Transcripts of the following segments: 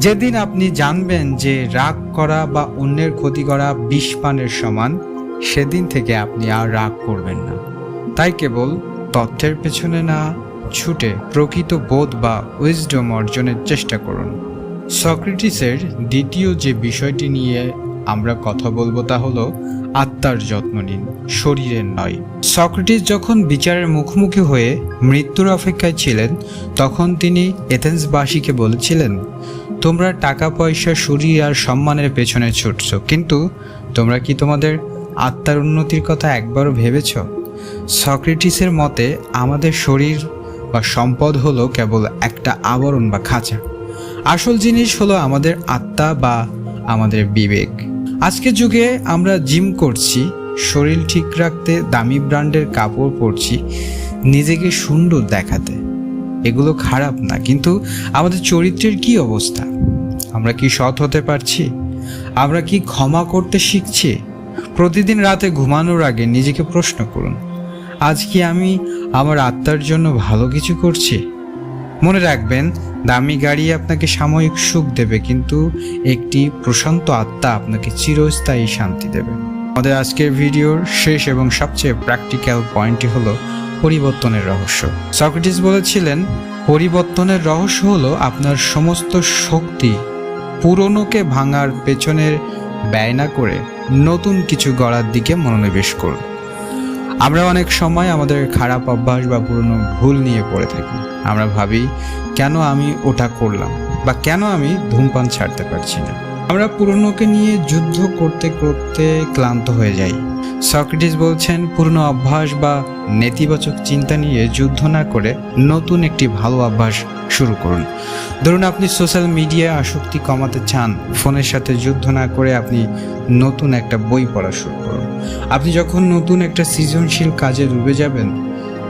যেদিন আপনি জানবেন যে রাগ করা বা অন্যের ক্ষতি করা বিষ পানের সমান, সেদিন থেকে আপনি আর রাগ করবেন না। তাই কেবল তথ্যের পেছনে না ছুটে প্রকৃত বোধ বা উইজডম অর্জনের চেষ্টা করুন। সক্রেটিসের দ্বিতীয় যে বিষয়টি নিয়ে আমরা কথা বলবো তা হলো আত্মার যত্ন নিন, শরীরের নয়। সক্রেটিস যখন বিচারের মুখোমুখি হয়ে মৃত্যুর অপেক্ষায় ছিলেন, তখন তিনি এথেন্সবাসীকে বলেছিলেন, তোমরা টাকা পয়সা, শরীর আর সম্মানের পেছনে ছুটছ, কিন্তু তোমরা কি তোমাদের আত্মার উন্নতির কথা একবারও ভেবেছ? সক্রেটিসের মতে আমাদের শরীর বা সম্পদ হলো কেবল একটা আবরণ বা খাঁচা। আসল জিনিস হলো আমাদের আত্মা বা আমাদের বিবেক। আজকের যুগে আমরা জিম করছি, শরীর ঠিক রাখতে দামি ব্র্যান্ডের কাপড় পরছি, নিজেকে সুন্দর দেখাতে। এগুলো খারাপ না, কিন্তু আমাদের চরিত্রের কি অবস্থা? আমরা কি সৎ হতে পারছি? আমরা কি ক্ষমা করতে শিখছি? প্রতিদিন রাতে ঘুমানোর আগে নিজেকে প্রশ্ন করুন, আজ কি আমি আমার আত্মার জন্য ভালো কিছু করছি? মনে রাখবেন, দামি গাড়ি আপনাকে সাময়িক সুখ দেবে, কিন্তু একটি প্রশান্ত আত্মা আপনাকে চিরস্থায়ী শান্তি দেবে। আমাদের আজকের ভিডিওর শেষ এবং সবচেয়ে প্র্যাকটিক্যাল পয়েন্টটি হলো পরিবর্তনের রহস্য। সক্রেটিস বলেছিলেন, পরিবর্তনের রহস্য হলো আপনার সমস্ত শক্তি পুরনোকে ভাঙার পেছনের ব্যয় না করে নতুন কিছু গড়ার দিকে মনোনিবেশ করুন। আমরা অনেক সময় আমাদের খারাপ অভ্যাস বা পুরনো ভুল নিয়ে পড়ে থাকি। আমরা ভাবি, কেন আমি ওটা করলাম, বা কেন আমি ধূমপান ছাড়তে পারছি না। আমরা পুরনোকে নিয়ে যুদ্ধ করতে করতে ক্লান্ত হয়ে যাই। সক্রেটিস বলছেন, পুরনো অভ্যাস বা নেতিবাচক চিন্তা নিয়ে যুদ্ধ না করে নতুন একটি ভালো অভ্যাস শুরু করুন। ধরুন আপনি সোশ্যাল মিডিয়ায় আসক্তি কমাতে চান, ফোনের সাথে যুদ্ধ না করে আপনি নতুন একটা বই পড়া শুরু করুন। আপনি যখন নতুন একটা সৃজনশীল কাজে ডুবে যাবেন,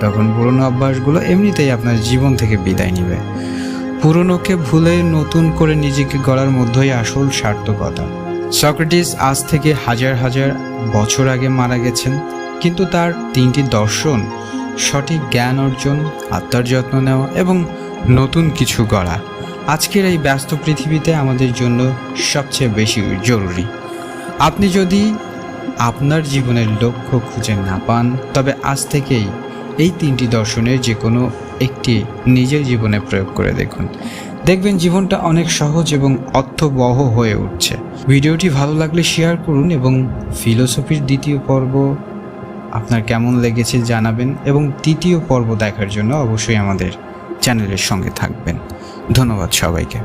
তখন পুরনো অভ্যাসগুলো এমনিতেই আপনার জীবন থেকে বিদায় নেবে। পুরনোকে ভুলে নতুন করে নিজেকে গড়ার মধ্যেই আসল সার্থকতা। সক্রেটিস আজ থেকে হাজার হাজার বছর আগে মারা গেছেন, কিন্তু তার তিনটি দর্শন, সঠিক জ্ঞান অর্জন, আত্মার যত্ন নেওয়া এবং নতুন কিছু গড়া, আজকের এই ব্যস্ত পৃথিবীতে আমাদের জন্য সবচেয়ে বেশি জরুরি। আপনি যদি আপনার জীবনের লক্ষ্য খুঁজে না পান, তবে আজ থেকেই এই তিনটি দর্শনের যে কোনো একটি নিজের জীবনে প্রয়োগ করে দেখুন। দেখবেন জীবনটা অনেক সহজ এবং অর্থবহ হয়ে উঠছে। ভিডিওটি ভালো লাগলে শেয়ার করুন এবং ফিলোসফির দ্বিতীয় পর্ব আপনার কেমন লেগেছে জানাবেন, এবং তৃতীয় পর্ব দেখার জন্য অবশ্যই আমাদের চ্যানেলের সঙ্গে থাকবেন। ধন্যবাদ সবাইকে।